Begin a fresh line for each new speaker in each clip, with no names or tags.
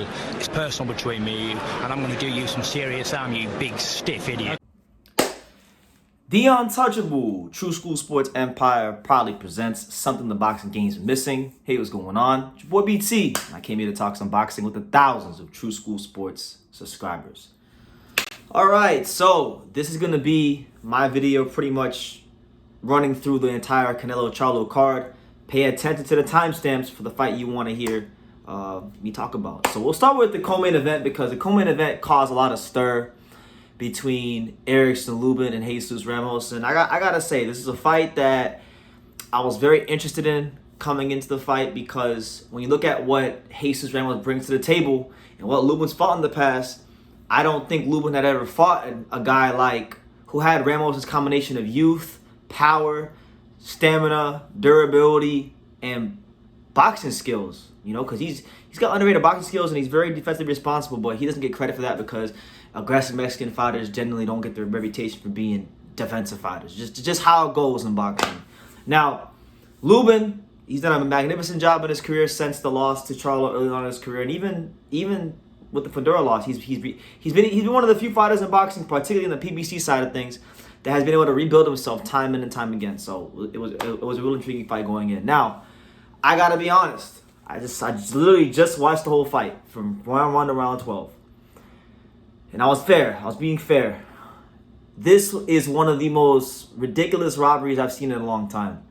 football. It's personal between me and you, and I'm going to do you some serious harm, you big stiff idiot.
The Untouchable True School Sports Empire proudly presents something the boxing game's missing. Hey, what's going on? It's your boy BT. I came here to talk some boxing with the thousands of True School Sports subscribers. Alright, so this is going to be my video pretty much running through the entire Canelo-Charlo card. Pay attention to the timestamps for the fight you want to hear me talk about. So we'll start with the co-main event because the co-main event caused a lot of stir between Erickson Lubin and Jesus Ramos. And I gotta say, this is a fight that I was very interested in coming into the fight because when you look at what Jesus Ramos brings to the table and what Lubin's fought in the past, I don't think Lubin had ever fought a guy like who had Ramos' combination of youth, power, stamina, durability, and boxing skills. You know, because he's got underrated boxing skills and he's very defensively responsible, but he doesn't get credit for that because aggressive Mexican fighters generally don't get their reputation for being defensive fighters. Just how it goes in boxing. Now, Lubin, he's done a magnificent job in his career since the loss to Charlo early on in his career, and even with the Fedora loss, he's been one of the few fighters in boxing, particularly in the PBC side of things, that has been able to rebuild himself time in and time again. So it was a real intriguing fight going in. Now, I gotta be honest. I literally just watched the whole fight from round 1 to round 12. And I was fair. I was being fair. This is one of the most ridiculous robberies I've seen in a long time.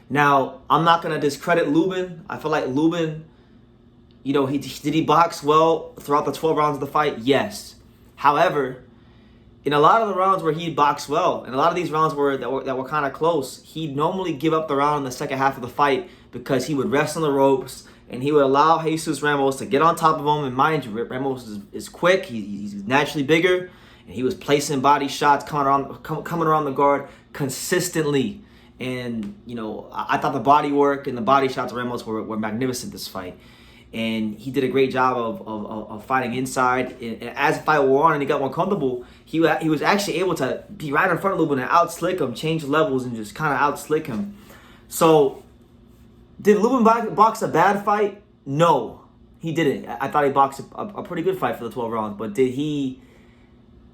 Now, I'm not going to discredit Lubin. I feel like Lubin, you know, did he box well throughout the 12 rounds of the fight? Yes. However, in a lot of the rounds where he boxed well, and a lot of these rounds that were kind of close, he'd normally give up the round in the second half of the fight because he would rest on the ropes and he would allow Jesus Ramos to get on top of him. And mind you, Ramos is quick, he's naturally bigger, and he was placing body shots coming around the guard consistently. And, you know, I thought the body work and the body shots of Ramos were magnificent this fight. And he did a great job of fighting inside. And as the fight wore on and he got more comfortable, he was actually able to be right in front of Lubin and out-slick him, change levels, and just kind of out-slick him. So, did Lubin box a bad fight? No, he didn't. I thought he boxed a pretty good fight for the 12 rounds. But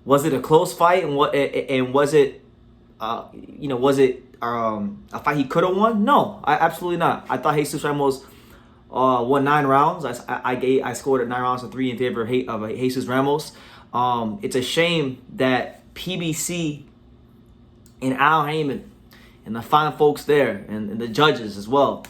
was it a close fight? And was it a fight he could have won? No, absolutely not. I thought Jesus Ramos won 9 rounds. I scored at 9 rounds to 3 in favor of Jesus Ramos. It's a shame that PBC and Al Heyman and the fine folks there and the judges as well,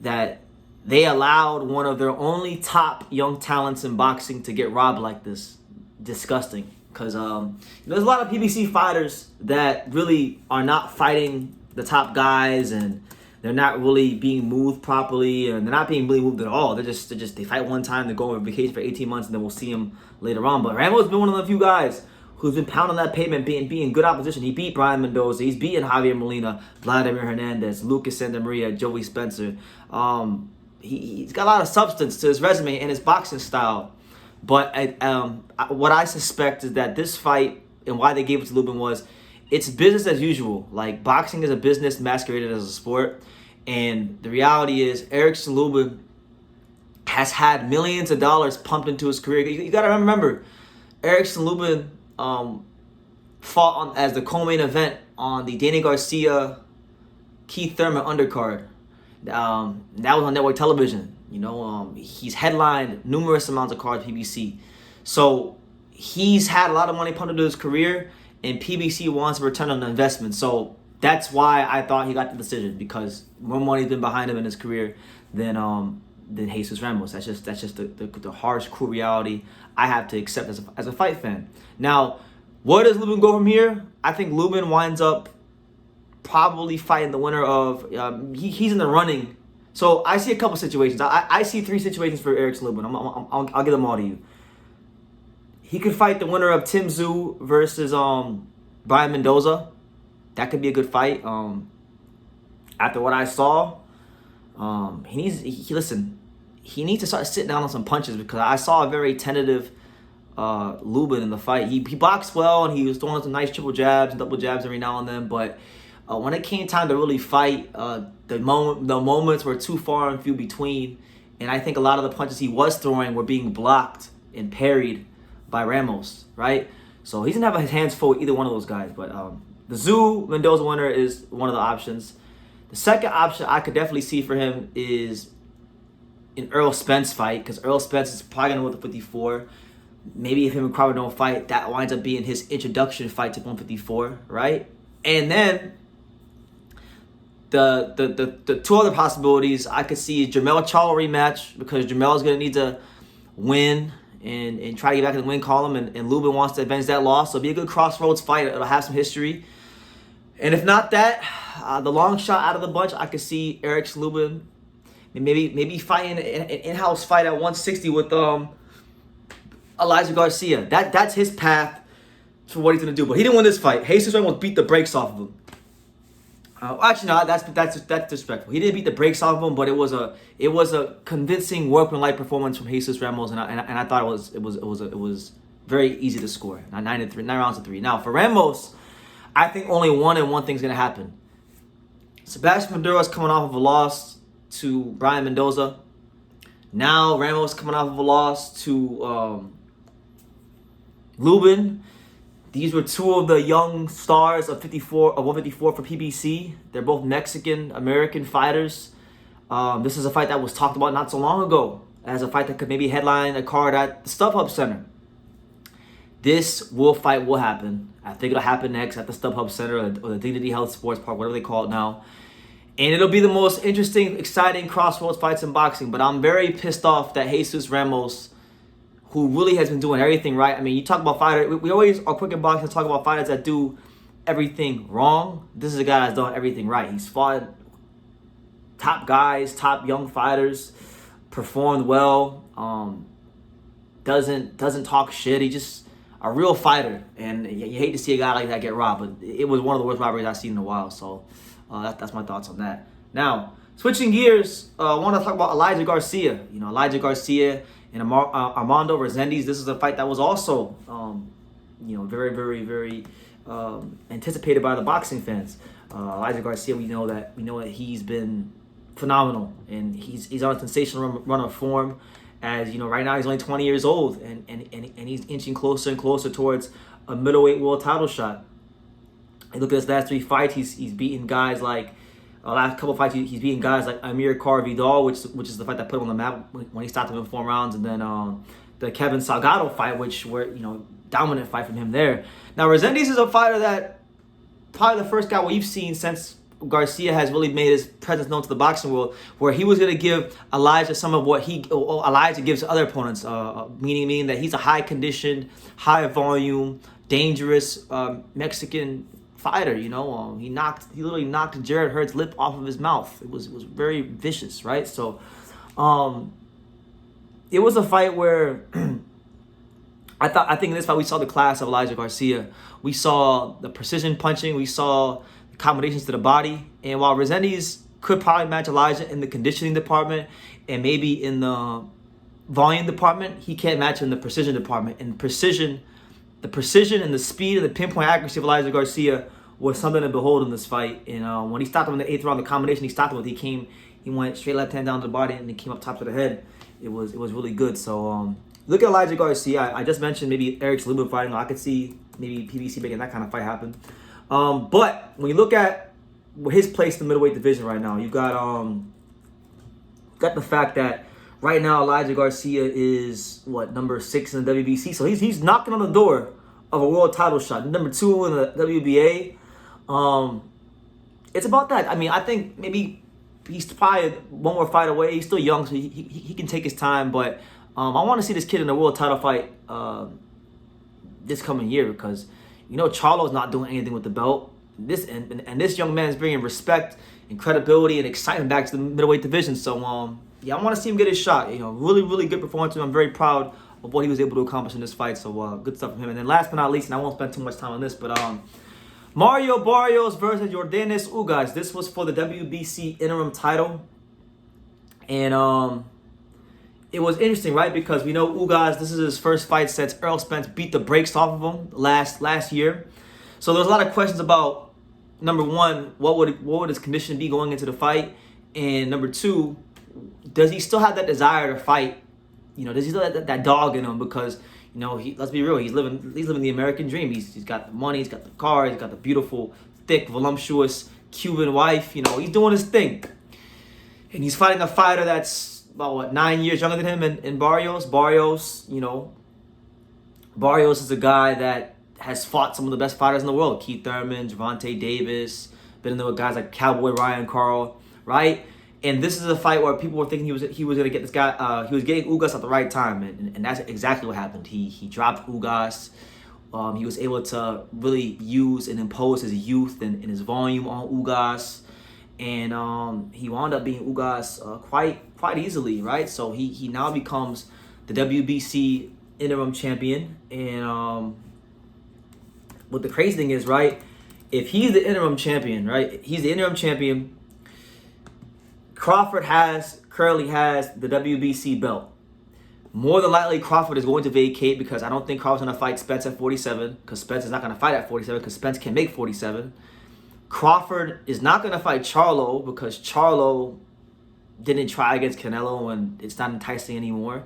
that they allowed one of their only top young talents in boxing to get robbed like this. Disgusting. Because there's a lot of PBC fighters that really are not fighting the top guys, and they're not really being moved properly, and they're not being really moved at all. They fight one time, they go on vacation for 18 months, and then we'll see them later on. But Ramos has been one of the few guys who's been pounding that pavement, being good opposition. He beat Brian Mendoza, he's beaten Javier Molina, Vladimir Hernandez, Lucas Santamaria, Joey Spencer. He's got a lot of substance to his resume and his boxing style. But what I suspect is that this fight, and why they gave it to Lubin, was it's business as usual. Like, boxing is a business masqueraded as a sport. And the reality is, Erickson Lubin has had millions of dollars pumped into his career. You got to remember, Erickson Lubin fought as the co-main event on the Yordenis Garcia, Keith Thurman undercard. That was on network television. You know, he's headlined numerous amounts of cards PBC. So he's had a lot of money pumped into his career, and PBC wants a return on the investment. So that's why I thought he got the decision, because more money's been behind him in his career than Jesus Ramos. That's just the harsh, cruel reality I have to accept as a fight fan. Now, where does Lubin go from here? I think Lubin winds up probably fighting the winner of he's in the running. So I see a couple situations. I see 3 situations for Erickson Lubin. I'll give them all to you. He could fight the winner of Tim Tszyu versus Brian Mendoza. That could be a good fight. After what I saw, he needs to start sitting down on some punches, because I saw a very tentative Lubin in the fight. He boxed well, and he was throwing some nice triple jabs and double jabs every now and then, but when it came time to really fight, the moments were too far and few between, And I think a lot of the punches he was throwing were being blocked and parried by Ramos, right? So he's going to have his hands full with either one of those guys. But the Tszyu Mendoza winner is one of the options. The second option I could definitely see for him is an Errol Spence fight, because Errol Spence is probably going to go with the 54. Maybe if him and Crawford don't fight, that winds up being his introduction fight to 154, right? And then the two other possibilities I could see is Canelo-Charlo rematch, because Jamel's going to need to win and try to get back in the win column, and Lubin wants to avenge that loss. So it'll be a good crossroads fight. It'll have some history. And if not that, the long shot out of the bunch, I could see Erickson Lubin maybe fighting an in-house fight at 160 with Elijah Garcia. That's his path for what he's gonna do. But he didn't win this fight. Jesus Ramos beat the brakes off of him. Actually, no, that's disrespectful. He didn't beat the brakes off of him, but it was a convincing workmanlike performance from Jesus Ramos, and I thought it was very easy to score. 9 rounds to 3. Now for Ramos, I think only one thing's gonna happen. Sebastian Maduro is coming off of a loss to Brian Mendoza. Now Ramos coming off of a loss to Lubin. These were two of the young stars of 154 for PBC. They're both Mexican-American fighters. This is a fight that was talked about not so long ago as a fight that could maybe headline a card at the StubHub Center. This fight will happen. I think it'll happen next at the StubHub Center or the Dignity Health Sports Park, whatever they call it now. And it'll be the most interesting, exciting crossroads fights in boxing. But I'm very pissed off that Jesus Ramos, who really has been doing everything right. I mean, you talk about fighters. We always are quick in boxing to talk about fighters that do everything wrong. This is a guy that's done everything right. He's fought top guys, top young fighters, performed well, doesn't talk shit. He just a real fighter. And you hate to see a guy like that get robbed, but it was one of the worst robberies I've seen in a while. So that's my thoughts on that. Now, switching gears, I want to talk about Elijah Garcia. Elijah Garcia and Armando Resendiz. This is a fight that was also, very, very, very anticipated by the boxing fans. Elijah Garcia, we know that he's been phenomenal, and he's on a sensational run of form. As right now he's only 20 years old, and he's inching closer and closer towards a middleweight world title shot. And look at his last 3 fights. He's beaten guys like last couple fights. He's beaten guys like Amir Vidal, which is the fight that put him on the map when he stopped him in 4 rounds, and then the Kevin Salgado fight, which were dominant fight from him there. Now Resendiz is a fighter that probably the first guy we've seen since Garcia has really made his presence known to the boxing world, where he was going to give Elijah some of what Elijah gives other opponents, meaning that he's a high conditioned, high volume, dangerous Mexican fighter. He literally knocked Jared Hurd's lip off of his mouth. It was very vicious, right? So it was a fight where I think in this fight we saw the class of Elijah Garcia. We saw the precision punching, we saw the combinations to the body, and while Resendiz could probably match Elijah in the conditioning department and maybe in the volume department, he can't match him in the precision department. And the precision and the speed and the pinpoint accuracy of Elijah Garcia was something to behold in this fight. And when he stopped him in the 8th round, the combination he stopped him with, he went straight left hand down to the body and he came up top to the head. It was really good. So look at Elijah Garcia. I just mentioned maybe Erickson Lubin fighting. I could see maybe PBC making that kind of fight happen. But when you look at his place in the middleweight division right now, you got the fact that right now Elijah Garcia is number 6 in the WBC. So he's knocking on the door of a world title shot. Number 2 in the WBA. It's about that. I mean, I think maybe he's probably one more fight away. He's still young, so he can take his time. But I want to see this kid in a world title fight this coming year, because Charlo's not doing anything with the belt. This young man is bringing respect and credibility and excitement back to the middleweight division. So I want to see him get his shot. Really, really good performance. I'm very proud of what he was able to accomplish in this fight. So good stuff from him. And then last but not least, and I won't spend too much time on this, but Mario Barrios versus Yordenis Ugas. This was for the WBC interim title. And it was interesting, right? Because we know Ugas, this is his first fight since Errol Spence beat the brakes off of him last year. So there's a lot of questions about, number one, what would his condition be going into the fight? And number two, does he still have that desire to fight? You know, does he still have that dog in him? Because, you know, let's be real, he's living the American dream. He's got the money, he's got the car, he's got the beautiful, thick, voluptuous Cuban wife. You know, he's doing his thing. And he's fighting a fighter that's about, 9 years younger than him in Barrios. Barrios, you know, Barrios is a guy that has fought some of the best fighters in the world. Keith Thurman, Gervonta Davis, been in there with guys like Cowboy Ryan Carl, right? And this is a fight where people were thinking he was going to get this guy. He was getting Ugas at the right time, and that's exactly what happened. He dropped Ugas. He was able to really use and impose his youth and his volume on Ugas. And he wound up being Ugas quite easily, right? So he now becomes the WBC interim champion. And what the crazy thing is, right? If he's the interim champion, right? He's the interim champion. Crawford currently has the WBC belt. More than likely, Crawford is going to vacate because I don't think Crawford's going to fight Spence at 47, because Spence is not going to fight at 47 because Spence can make 47. Crawford is not going to fight Charlo because Charlo didn't try against Canelo and it's not enticing anymore.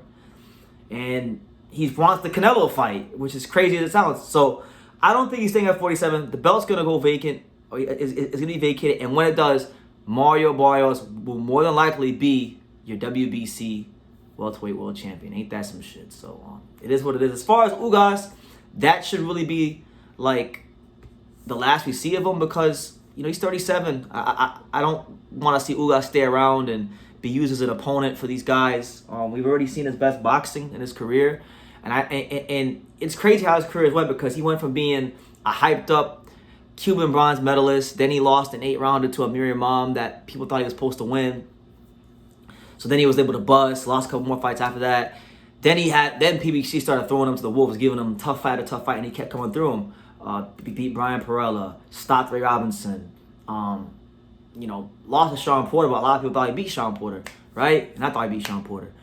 And he wants the Canelo fight, which is crazy as it sounds. So I don't think he's staying at 47. The belt's going to go vacant, or it's going to be vacated. And when it does, Mario Barrios will more than likely be your WBC welterweight world champion. Ain't that some shit? So it is what it is. As far as Ugas, that should really be like the last we see of him, because, you know, he's 37. I don't want to see Ugas stay around and be used as an opponent for these guys. We've already seen his best boxing in his career, and it's crazy how his career went, because he went from being a hyped up Cuban bronze medalist, then he lost an 8-rounder to a Miriam that people thought he was supposed to win. So then he was able to bust, lost a couple more fights after that. Then PBC started throwing him to the wolves, giving him tough fight, and he kept coming through him. Beat Brian Perella, stopped Ray Robinson. You know, lost to Sean Porter, but a lot of people thought he beat Sean Porter, right? And I thought he beat Sean Porter,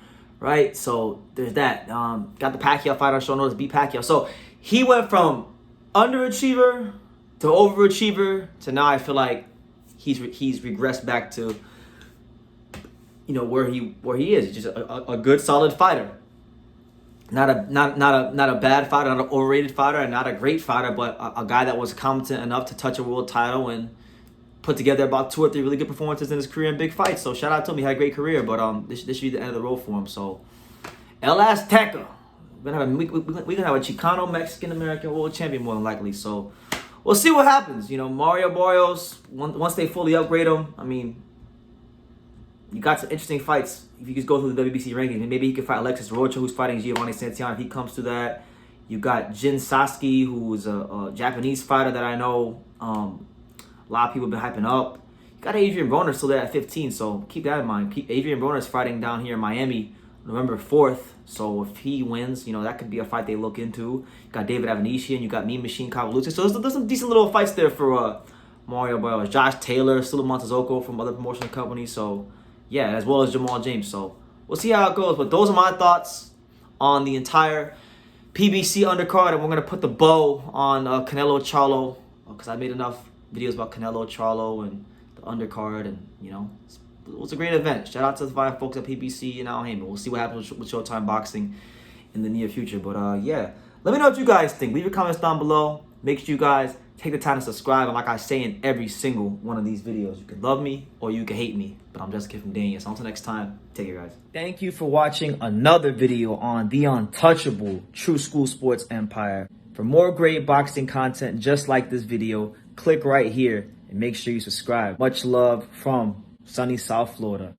right? So there's that. Got the Pacquiao fight on short notice, beat Pacquiao. So he went from underachiever to overachiever to now I feel like he's regressed back to, you know, where he is. He's just a good, solid fighter. Not a bad fighter, not an overrated fighter, and not a great fighter, but a guy that was competent enough to touch a world title and put together about 2 or 3 really good performances in his career in big fights. So shout out to him. He had a great career, but this should be the end of the road for him. So El Azteca, we're gonna have a Chicano Mexican American world champion more than likely. So we'll see what happens. You know, Mario Barrios, once they fully upgrade him, I mean, you got some interesting fights. If you just go through the WBC rankings, and maybe he could fight Alexis Rocha, who's fighting Giovanni Santillana if he comes to that. You got Jin Sasaki, who's a Japanese fighter that I know a lot of people have been hyping up. You got Adrian Broner still there at 15, so keep that in mind. Adrian Broner's fighting down here in Miami November 4th, so if he wins, you know, that could be a fight they look into. You got David Avanesyan, you got Mean Machine Kavalucha. So there's some decent little fights there for Mario Barrios. Josh Taylor, Sula Montezoko from other promotional companies. So yeah, as well as Jamal James. So we'll see how it goes. But those are my thoughts on the entire PBC undercard. And we're going to put the bow on Canelo-Charlo, because I made enough videos about Canelo-Charlo and the undercard. And, you know, it was a great event. Shout out to the fine folks at PBC and Al Heyman. We'll see what happens with Showtime Boxing in the near future. But yeah, let me know what you guys think. Leave your comments down below. Make sure you guys take the time to subscribe. And like I say in every single one of these videos, you can love me or you can hate me. But I'm just a kid from Daniel. So until next time, take care, guys. Thank you for watching another video on the untouchable True School Sports Empire. For more great boxing content just like this video, click right here and make sure you subscribe. Much love from sunny South Florida.